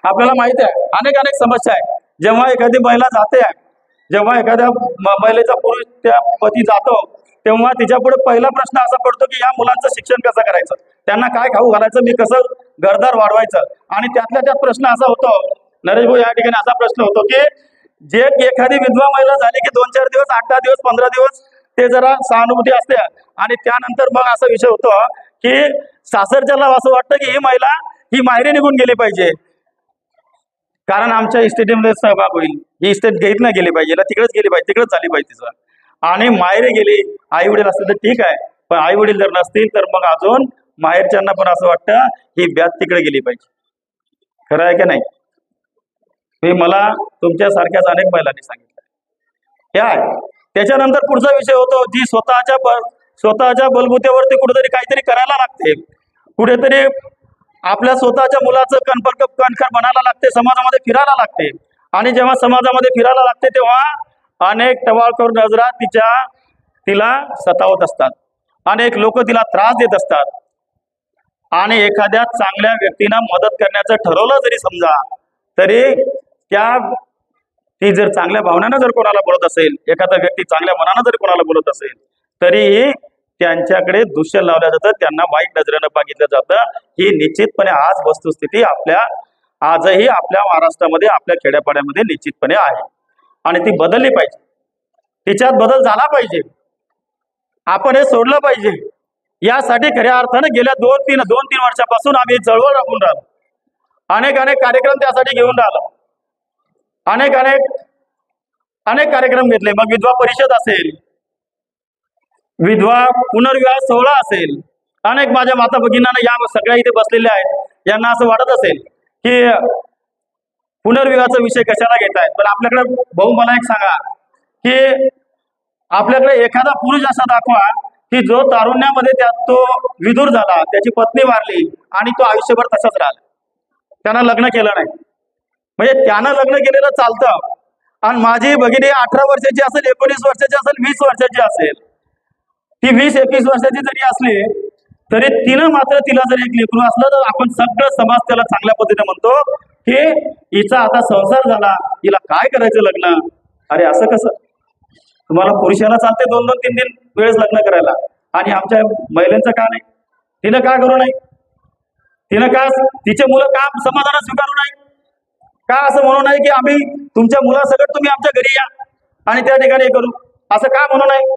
आपल्याला माहिती आहे अनेक अनेक समस्या आहे. जेव्हा एखादी महिला जाते, जेव्हा एखाद्या महिलेचा पुरुष त्या पती जातो, तेव्हा तिच्या पुढे पहिला प्रश्न असा पडतो की या मुलांचं शिक्षण कसं करायचं, त्यांना काय खाऊ घालायचं, मी कसं घरदार वाढवायचं. आणि त्यातल्या त्यात प्रश्न असा होतो, नरेश भाऊ, या ठिकाणी असा प्रश्न होतो की जे एखादी विधवा महिला झाली की 2-4 दिवस, 8-10 दिवस, 15 दिवस ते जरा सहानुभूती असते, आणि त्यानंतर मग असा विषय होतो की सासरच्याला असं वाटतं की ही महिला ही माहेरी निघून गेली पाहिजे, कारण आमच्या इस्टेटीमध्ये सहभाग होईल, ही इस्टेट घेत नाही गेली पाहिजे, तिकडेच गेली पाहिजे, तिकडेच झाली पाहिजे तिचं. आणि माहेरी गेली, आई वडील असतील तर ठीक आहे, पण आई वडील जर नसतील तर मग अजून माहेरच्यांना पण असं वाटतं ही ब्यात तिकडे गेली पाहिजे. खरं आहे की नाही? हे मला तुमच्यासारख्याच अनेक महिलांनी सांगितलं. हे आहे. त्याच्यानंतर पुढचा विषय होतो जी स्वतःच्या बलबुत्यावरती कुठेतरी काहीतरी करायला लागते, कुठेतरी आपल्या स्वतःच्या मुलाचं कणखर बनायला लागते, समाजामध्ये फिरायला लागते. आणि जेव्हा समाजामध्ये फिरायला लागते तेव्हा अनेक टवाळखोर नजरा तिला सतावत असतात, अनेक लोक तिला त्रास देत असतात. आणि एखाद्या चांगल्या व्यक्तीला मदत करण्याचं ठरवलं जरी समजा, तरी ती जर चांगल्या भावनेनं जर कोणाला बोलत असेल, एखादा व्यक्ती चांगल्या मनानं जर कोणाला बोलत असेल, तरीही त्यांच्याकडे दूषण लावलं जातं, त्यांना वाईट नजरेनं बघितलं जातं. ही निश्चितपणे आज वस्तुस्थिती आजही आपल्या महाराष्ट्रामध्ये, आपल्या खेड्यापाड्यामध्ये निश्चितपणे आहे, आणि ती बदलली पाहिजे. तिच्यात बदल झाला पाहिजे. आपण हे सोडलं पाहिजे. यासाठी खऱ्या अर्थानं गेल्या 2-3 वर्षापासून आम्ही चळवळ राबवून राहिलो, अनेक कार्यक्रम त्यासाठी घेऊन राहिलो, अनेक कार्यक्रम घेतले. मग विधवा परिषद असेल, विधवा पुनर्विवाह सोहळा असेल, अनेक माझ्या माता भगिनींना या सगळ्या इथे बसलेल्या आहेत, यांना असं वाटत असेल की पुनर्विवाहाचा विषय कशाला घेतायत. पण आपल्याकडे भाऊ मला एक सांगा की आपल्याकडे एखादा पुरुष असा दाखवा की जो तारुण्यामध्ये तो विधूर झाला, त्याची पत्नी वारली आणि तो आयुष्यभर तसाच राहिला, त्यानं लग्न केलं नाही. म्हणजे त्यानं लग्न केलेलं चालतं, आणि माझी भगिनी 18 वर्षाची असेल, 19 वर्षाची असेल, 20 वर्षाची असेल, ती 20-21 वर्षाची जरी असली तरी तिनं मात्र तिला जर एक लेकरू असलं तर आपण सगळं समाज त्याला चांगल्या पद्धतीने म्हणतो की हिचा आता संसार झाला, हिला काय करायचं लग्न. अरे असं कसं? तुम्हाला पुरुषाला चालते 2-2, 3-3 वेळेस लग्न करायला, आणि आमच्या महिलांचं का नाही? तिनं का करू नाही? तिनं का तिचे मुलं का समाधान स्वीकारू नाही? का असं म्हणू नाही की आम्ही तुमच्या मुलासकट तुम्ही आमच्या घरी या आणि त्या ठिकाणी करू, असं का म्हणू नाही?